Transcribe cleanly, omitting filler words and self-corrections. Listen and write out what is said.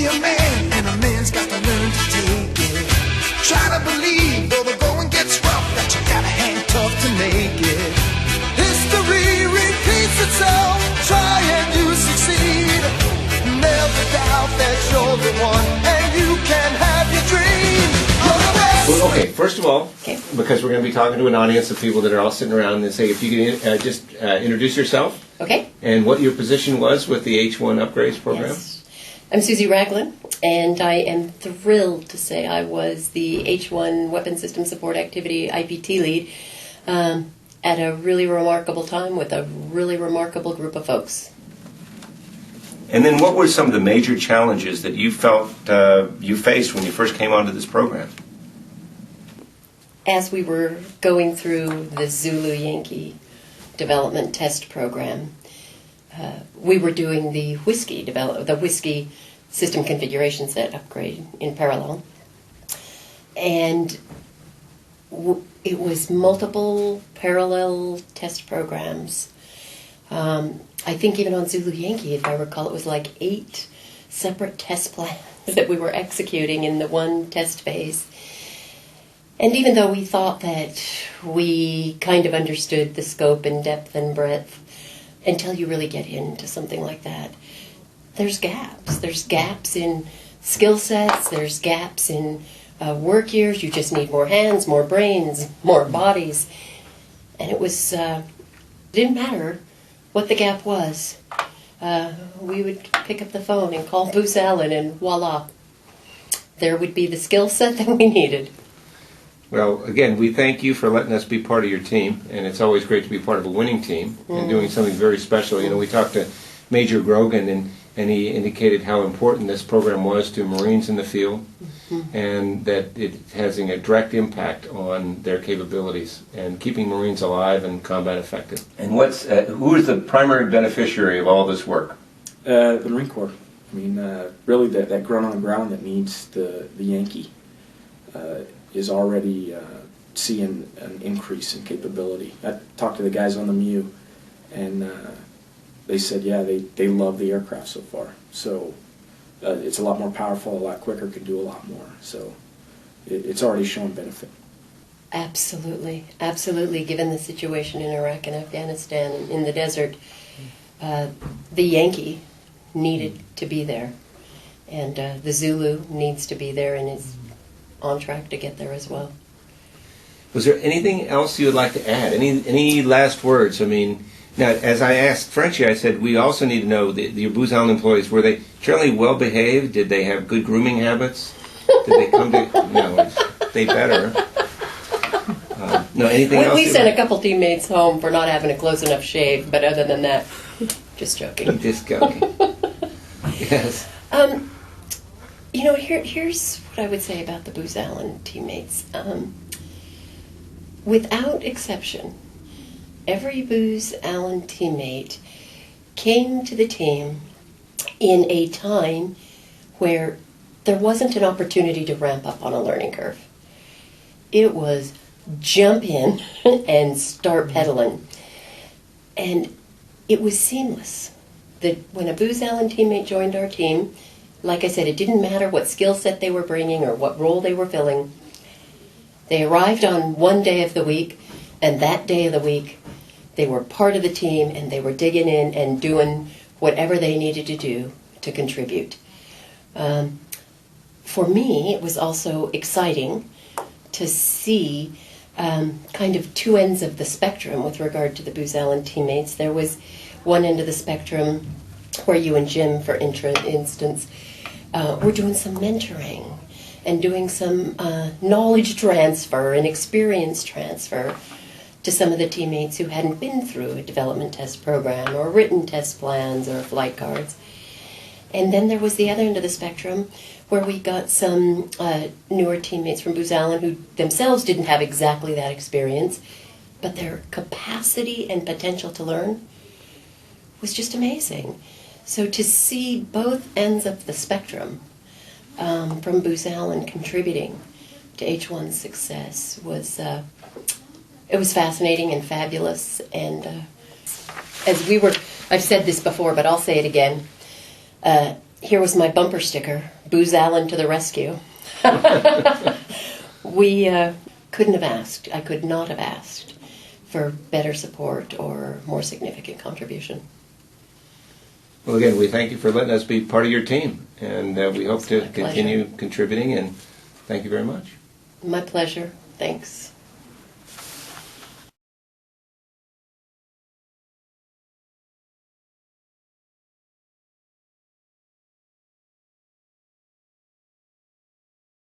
be a man, and a man's got to learn to take it. Try to believe, though the going gets rough, that you gotta hang tough to make it. History repeats itself, try and you succeed. Never doubt that you're the one, and you can have your dream. Well, okay, first of all, because we're going to be talking to an audience of people that are all sitting around, and say if you could just introduce yourself. Okay. And what your position was with the H1 Upgrades program. Yes. I'm Susie Ragland, and I am thrilled to say I was the H1 Weapon System Support Activity IPT lead at a really remarkable time with a really remarkable group of folks. And then what were some of the major challenges that you felt you faced when you first came onto this program? As we were going through the Zulu Yankee development test program, we were doing the whiskey system configuration set upgrade in parallel, and it was multiple parallel test programs. I think even on Zulu Yankee, if I recall, it was like 8 separate test plans that we were executing in the one test phase. And even though we thought that we kind of understood the scope and depth and breadth, until you really get into something like that, there's gaps. There's gaps in skill sets, there's gaps in work years. You just need more hands, more brains, more bodies. And it was, didn't matter what the gap was. We would pick up the phone and call Booz Allen, and voila, there would be the skill set that we needed. Well, again, we thank you for letting us be part of your team, and it's always great to be part of a winning team and doing something very special. You know, we talked to Major Grogan, and he indicated how important this program was to Marines in the field, and that it has a direct impact on their capabilities and keeping Marines alive and combat effective. And who is the primary beneficiary of all this work? The Marine Corps. I mean, really that grunt on the ground that needs the Yankee is already seeing an increase in capability. I talked to the guys on the MEU, and they said, yeah, they love the aircraft so far. So it's a lot more powerful, a lot quicker, can do a lot more. So it's already shown benefit. Absolutely, absolutely. Given the situation in Iraq and Afghanistan and in the desert, the Yankee needed to be there, and the Zulu needs to be there, and is on track to get there as well. Was there anything else you would like to add? Any last words? I mean, now, as I asked Frenchie, I said, we also need to know, your Booz Allen employees, were they generally well-behaved? Did they have good grooming habits? Did they come to... No, they better. No, anything else? We sent a couple teammates home for not having a close enough shave, but other than that, just joking. Just joking. Yes. You know, here's what I would say about the Booz Allen teammates. Without exception, every Booz Allen teammate came to the team in a time where there wasn't an opportunity to ramp up on a learning curve. It was jump in and start pedaling. And it was seamless. That when a Booz Allen teammate joined our team, like I said, it didn't matter what skill set they were bringing or what role they were filling. They arrived on one day of the week, and that day of the week, they were part of the team, and they were digging in and doing whatever they needed to do to contribute. For me, it was also exciting to see kind of two ends of the spectrum with regard to the Booz Allen teammates. There was one end of the spectrum where you and Jim, for instance, were doing some mentoring and doing some knowledge transfer and experience transfer to some of the teammates who hadn't been through a development test program or written test plans or flight cards. And then there was the other end of the spectrum where we got some newer teammates from Booz Allen who themselves didn't have exactly that experience, but their capacity and potential to learn was just amazing. So to see both ends of the spectrum from Booz Allen contributing to H1's success was it was fascinating and fabulous. And as we were, I've said this before, but I'll say it again. here was my bumper sticker, Booz Allen to the rescue. We couldn't have asked, I could not have asked for better support or more significant contribution. Well, again, we thank you for letting us be part of your team, and we hope to my pleasure. continue contributing, and thank you very much. My pleasure. Thanks.